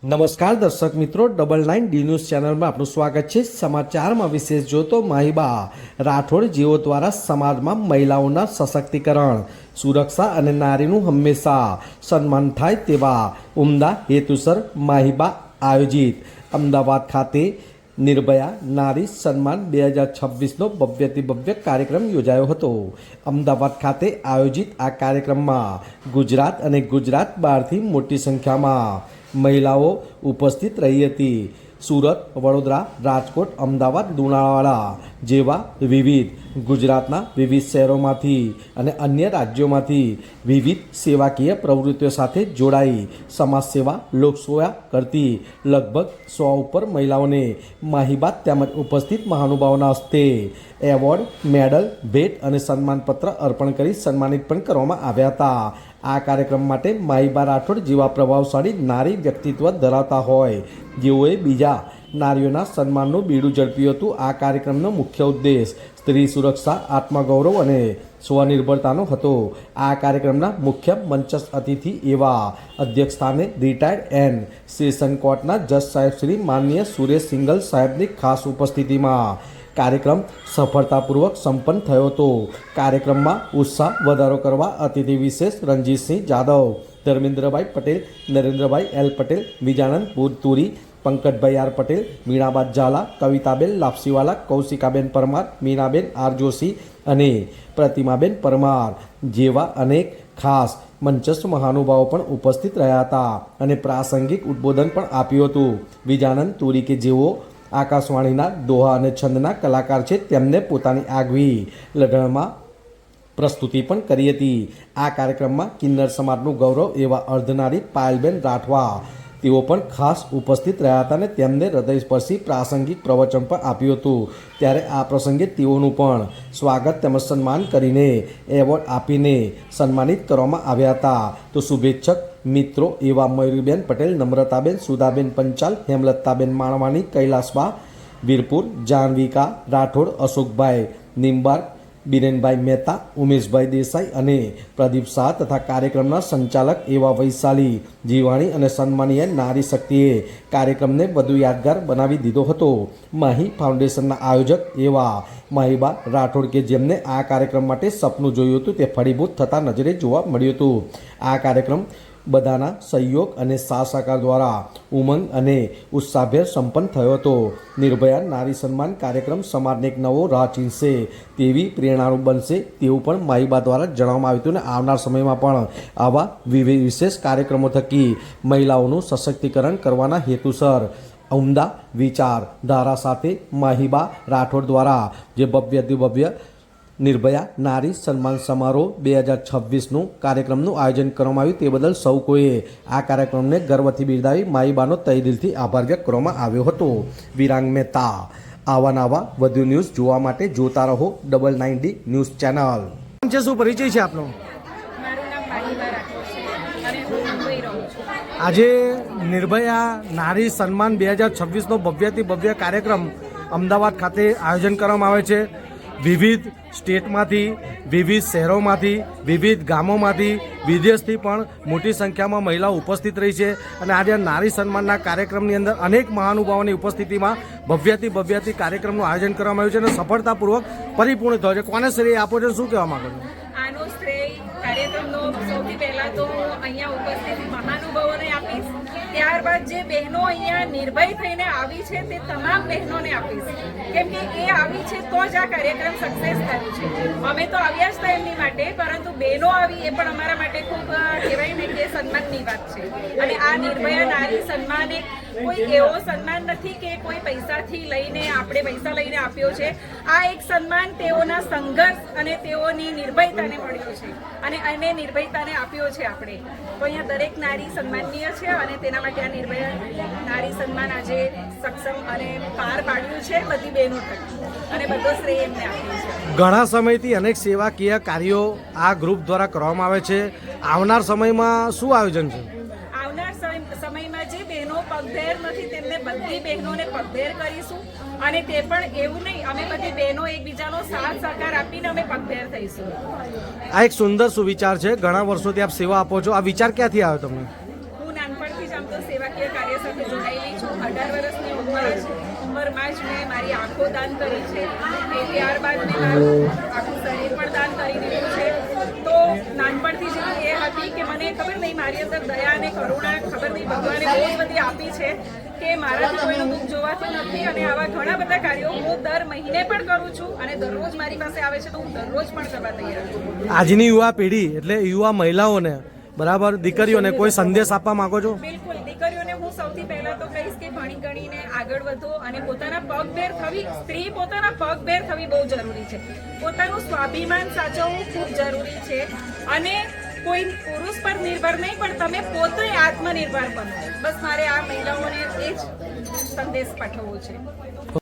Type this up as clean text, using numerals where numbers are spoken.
નમસ્કાર દર્શક મિત્રો, 99 ડી ન્યૂઝ ચેનલમાં આપનું સ્વાગત છે। સમાચારમાં વિશેષ જોતો માહીબા રાઠોડ જેઓ દ્વારા સમાજમાં મહિલાઓના સશક્તિકરણ, સુરક્ષા અને નારીનું હંમેશા સન્માન થાય તેવા ઉમદા હેતુસર માહીબા આયોજિત અમદાવાદ ખાતે નિર્ભયા નારી સન્માન 2026નો ભવ્યથી ભવ્ય કાર્યક્રમ યોજાયો હતો। અમદાવાદ ખાતે આયોજિત આ કાર્યક્રમમાં ગુજરાત અને ગુજરાત બહારથી મોટી સંખ્યામાં મહિલાઓ ઉપસ્થિત રહી હતી। સુરત, વડોદરા, રાજકોટ, અમદાવાદ, લુણાવાડા જેવા વિવિધ ગુજરાતના વિવિધ શહેરોમાંથી અને અન્ય રાજ્યોમાંથી વિવિધ સેવાકીય પ્રવૃત્તિઓ સાથે જોડાઈ સમાજ સેવા, લોકસેવા કરતી લગભગ 100 ઉપર મહિલાઓને માહીબા તેમજ ઉપસ્થિત મહાનુભાવોના હસ્તે એવોર્ડ, મેડલ, ભેટ અને સન્માનપત્ર અર્પણ કરી સન્માનિત પણ કરવામાં આવ્યા હતા। આ કાર્યક્રમ માટે માહીબા રાઠોડ જેવા પ્રભાવશાળી નારી વ્યક્તિત્વ ધરાવતા હોય જેઓએ બીજા નારીઓના સન્માનનું બીડું ઝડપ્યું હતું। આ કાર્યક્રમનો મુખ્ય ઉદ્દેશ સ્ત્રી સુરક્ષા, આત્મગૌરવ અને સ્વનિર્ભરતાનો હતો। આ કાર્યક્રમના મુખ્ય મંચસ્થ અતિથિ એવા અધ્યક્ષ સ્થાને રિટાયર્ડ એન્ડ સેશન કોર્ટના જજ સાહેબ શ્રી માનનીય સુરેશ સિંગલ સાહેબની ખાસ ઉપસ્થિતિમાં કાર્યક્રમ સફળતાપૂર્વક સંપન્ન થયો હતો। કાર્યક્રમમાં ઉત્સાહ વધારો કરવા અતિથિ વિશેષ રણજીતસિંહ જાદવ, ધર્મેન્દ્રભાઈ પટેલ, નરેન્દ્રભાઈ એલ પટેલ, વિજાનંદ પુરી, પંકજભાઈ આર પટેલ, મીણાબા ઝાલા, કવિતાબેન લાપસીવાલા, કૌશિકાબેન પરમાર, મીનાબેન આર જોશી અને પ્રતિમાબેન પરમાર જેવા અનેક ખાસ મંચસ્થ મહાનુભાવો પણ ઉપસ્થિત રહ્યા હતા અને પ્રાસંગિક ઉદ્બોધન પણ આપ્યું હતું। વિજાનંદ તુરી કે જેઓ આકાશવાણીના દોહા અને છંદના કલાકાર છે, તેમને પોતાની આગવી લઢણમાં પ્રસ્તુતિ પણ કરી હતી। આ કાર્યક્રમમાં કિન્નર સમાજનું ગૌરવ એવા અર્ધનારી પાયલબેન રાઠવા તેઓ પણ ખાસ ઉપસ્થિત રહ્યા હતા અને તેમને હૃદયસ્પર્શી પ્રાસંગિક પ્રવચન પણ આપ્યું હતું। ત્યારે આ પ્રસંગે તેઓનું પણ સ્વાગત તેમજ સન્માન કરીને એવોર્ડ આપીને સન્માનિત કરવામાં આવ્યા હતા। તો શુભેચ્છક મિત્રો એવા મયુરીબેન પટેલ, નમ્રતાબેન, સુધાબેન પંચાલ, હેમલતાબેન માણવાની, કૈલાસબા વીરપુર, જાહ્નવીકા રાઠોડ, અશોકભાઈ નિમ્બાર્ક, બિરેનભાઈ મહેતા, ઉમેશભાઈ દેસાઈ અને પ્રદીપ શાહ તથા કાર્યક્રમના સંચાલક એવા વૈશાલી જીવાણી અને સન્માનીય નારી શક્તિએ કાર્યક્રમને વધુ યાદગાર બનાવી દીધો હતો। માહી ફાઉન્ડેશનના આયોજક એવા માહીબા રાઠોડ કે જેમને આ કાર્યક્રમ માટે સપનું જોયું હતું તે ફળીભૂત થતાં નજરે જોવા મળ્યું હતું। આ કાર્યક્રમ બધાના સહયોગ અને સાથ સહકાર દ્વારા ઉમંગ અને ઉત્સાહભેર સંપન્ન થયો હતો। નિર્ભયા નારી સન્માન કાર્યક્રમ સમાજને એક નવો રાહ ચીંધશે તેવી પ્રેરણારૂપ બનશે તેવું પણ માહીબા દ્વારા જણાવવામાં આવ્યું હતું અને આવનાર સમયમાં પણ આવા વિશેષ કાર્યક્રમો થકી મહિલાઓનું સશક્તિકરણ કરવાના હેતુસર ઉમદા વિચારધારા સાથે માહીબા રાઠોડ દ્વારા જે ભવ્ય નિર્ભયા નારી સન્માન સમારોહ 2026નું કાર્યક્રમનું આયોજન કરવામાં આવ્યું તે બદલ સૌ કોઈએ આ કાર્યક્રમને ગર્વથી બિરદાવી માહીબાનો તહે દિલથી આભાર વ્યક્ત કરવામાં આવ્યો હતો। વિરાંગ મહેતા, આવા નવા વધુ ન્યૂઝ જોવા માટે જોતા રહો 99 ડી ન્યૂઝ ચેનલ। શું પરિચય છે આપનો? મારું નામ માહીબા રાઠોડ છે અને હું મુંબઈ રહું છું। આજે નિર્ભયા નારી સન્માન 2026નો ભવ્યથી ભવ્ય કાર્યક્રમ અમદાવાદ ખાતે આયોજન કરવામાં આવે છે। વિવિધ સ્ટેટમાંથી, વિવિધ શહેરોમાંથી, વિવિધ ગામોમાંથી, વિદેશથી પણ મોટી સંખ્યામાં મહિલાઓ ઉપસ્થિત રહી છે અને આજે નારી સન્માનના કાર્યક્રમની અંદર અનેક મહાનુભાવોની ઉપસ્થિતિમાં ભવ્યથી કાર્યક્રમનું આયોજન કરવામાં આવ્યું છે અને સફળતાપૂર્વક પરિપૂર્ણ થયો છે। કોને શ્રેય આપો છો, શું કહેવા માંગો છો? આનો શ્રેય કાર્યક્રમનો સૌથી પહેલાં તો અહીંયા ઉપસ્થિત મહાનુભાવોને આપીશ, ત્યારબાદ જે બહેનો અહીંયા નિર્ભય થઈને આવી છે તે તમામ બહેનોને આપીશ, કેમ કે એ આવી છે તો જ આ કાર્યક્રમ સક્સેસ થયું છે। અમે તો આવ્યા જ હતા એમની માટે, પરંતુ બહેનો આવી એ પણ અમારા માટે ખૂબ કહેવાય ને કે સન્માનની વાત છે। અને આ નિર્ભયા નારી સન્માન એક કોઈ એવો સન્માન નથી કે કોઈ પૈસાથી લઈને આપણે પૈસા લઈને આપ્યો છે। આ એક સન્માન તેઓના સંઘર્ષ અને તેઓની નિર્ભયતાને મળ્યો છે અને એને નિર્ભયતાને આપ્યો છે આપણે। તો અહીંયા દરેક નારી સન્માનનીય છે અને તેના માટે આ નિર્ભયા નારી સન્માન આજે સક્ષમ અને પાર પાડ્યું છે બધી બહેનો થકી અને બધો શ્રેય એમને આપ્યો છે। ઘણા સમયથી અનેક સેવાકીય કાર્યો આ ગ્રુપ દ્વારા કરવામાં આવે છે। આવનાર સમયમાં શું આયોજન છે? આવનાર સમયમાં જે બહેનો પગભેર નથી તેમને બધી બહેનોને પગભેર કરીશું અને તે પણ એવું નહીં, અમે બધી બહેનો એકબીજાનો સાથ સહકાર આપીને અમે પગભેર થઈશું। આ એક સુંદર સુવિચાર છે। ઘણા વર્ષોથી આપ સેવા આપો છો, આ વિચાર ક્યાંથી આવ્યો તમને? હું નાનપણથી જ આમ તો સેવા સેવાકીય કાર્ય સાથે જોડાયેલી છું. 18 વર્ષની ઉંમરમાં જ મેં મારી આંખો દાન કરી છે. એ ત્યારબાદ મેં મારું આખું શરીર પણ દાન કરી દીધું છે. તો નાનપણથી જ એ હતી કે મને ખબર નહીં, મારી અંદર દયા અને કરુણા ખબર નહીં ભગવાને બહુ જ બધી આપી છે કે મારાથી કોઈનું દુઃખ જોવાતું નથી. અને આવા ઘણા બધા કાર્યો હું દર મહિને પણ કરું છું અને દરરોજ મારી પાસે આવે છે તો હું દરરોજ પણ કરવા તૈયાર છું. આજની યુવા પેઢી એટલે યુવા મહિલાઓને બરાબર દીકરીઓને કોઈ સંદેશ આપવા માંગો છો? બિલકુલ, દીકરીઓને હું સૌથી પહેલા તો કહીશ કે ભણી ગણીને આગળ વધો અને પોતાના પગભેર થવી, સ્ત્રી પોતાના પગભેર થવી બહુ જરૂરી છે. પોતાનું સ્વાભિમાન સાચવવું ખૂબ જરૂરી છે અને કોઈ પુરુષ પર નિર્ભર નહીં, પણ તમે પોતે આત્મનિર્ભર બનો. બસ મારે આ મહિલાઓને એ જ સંદેશ પાઠવવો છે.